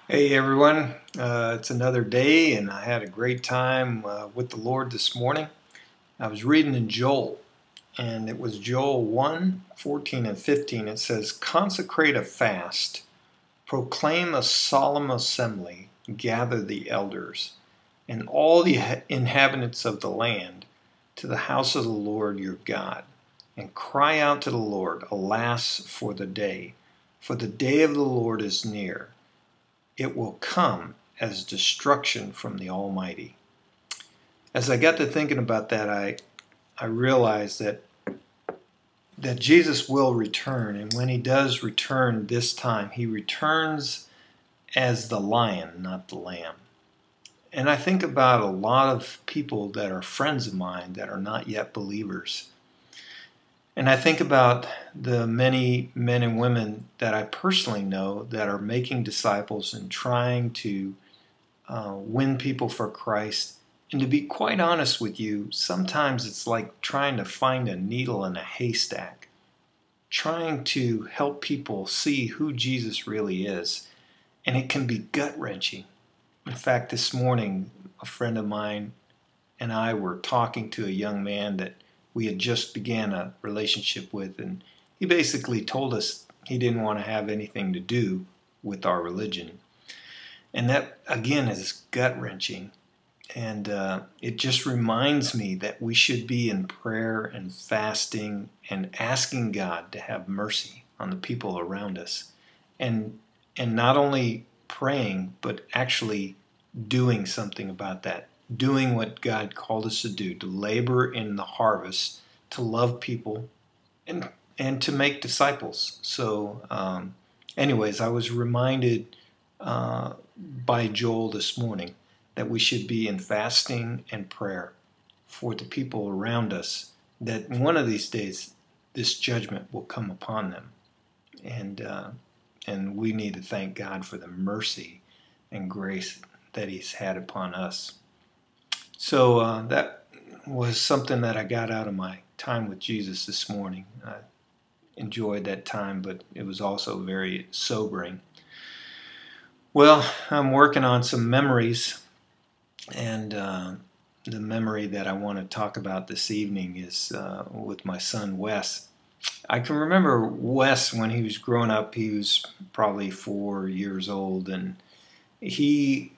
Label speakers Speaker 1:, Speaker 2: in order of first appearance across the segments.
Speaker 1: Hey everyone, it's another day and I had a great time with the Lord this morning. I was reading in Joel and it was Joel 1:14 and 15. It says, "Consecrate a fast, proclaim a solemn assembly, gather the elders and all the inhabitants of the land to the house of the Lord your God, and cry out to the Lord, alas for the day of the Lord is near. It will come as destruction from the Almighty." As I got to thinking about that, I realized that Jesus will return, and when he does return this time, he returns as the lion, not the lamb. And I think about a lot of people that are friends of mine that are not yet believers. And I think about the many men and women that I personally know that are making disciples and trying to win people for Christ. And to be quite honest with you, sometimes it's like trying to find a needle in a haystack, trying to help people see who Jesus really is. And it can be gut-wrenching. In fact, this morning, a friend of mine and I were talking to a young man that we had just began a relationship with, and he basically told us he didn't want to have anything to do with our religion. And that, again, is gut-wrenching. And it just reminds me that we should be in prayer and fasting and asking God to have mercy on the people around us. And not only praying, but actually doing something about that. Doing what God called us to do, to labor in the harvest, to love people, and to make disciples. So anyways, I was reminded by Joel this morning that we should be in fasting and prayer for the people around us, that one of these days this judgment will come upon them. And we need to thank God for the mercy and grace that he's had upon us. So that was something that I got out of my time with Jesus this morning. I enjoyed that time, but it was also very sobering. Well, I'm working on some memories, and the memory that I want to talk about this evening is with my son Wes. I can remember Wes when he was growing up. He was probably 4 years old, and he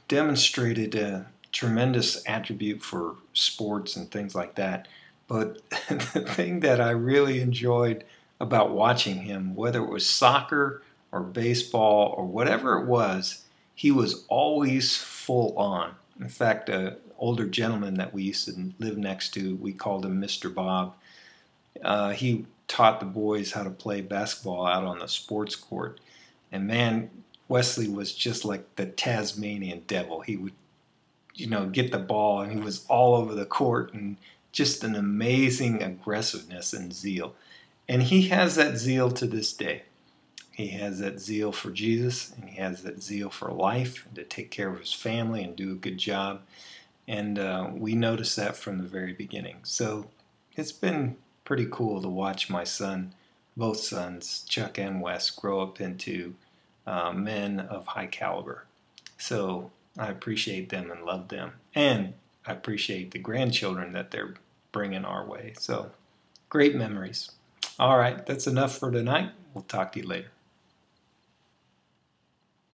Speaker 1: demonstrated a tremendous attribute for sports and things like that. But the thing that I really enjoyed about watching him, whether it was soccer or baseball or whatever it was, he was always full on. In fact, an older gentleman that we used to live next to, we called him Mr. Bob. He taught the boys how to play basketball out on the sports court. And man, Wesley was just like the Tasmanian devil. He would, get the ball, and he was all over the court, and just an amazing aggressiveness and zeal. And he has that zeal to this day. He has that zeal for Jesus, and he has that zeal for life, and to take care of his family and do a good job. And we noticed that from the very beginning. So it's been pretty cool to watch my son, both sons, Chuck and Wes, grow up into men of high caliber. So I appreciate them and love them. And I appreciate the grandchildren that they're bringing our way. So great memories. All right, that's enough for tonight. We'll talk to you later.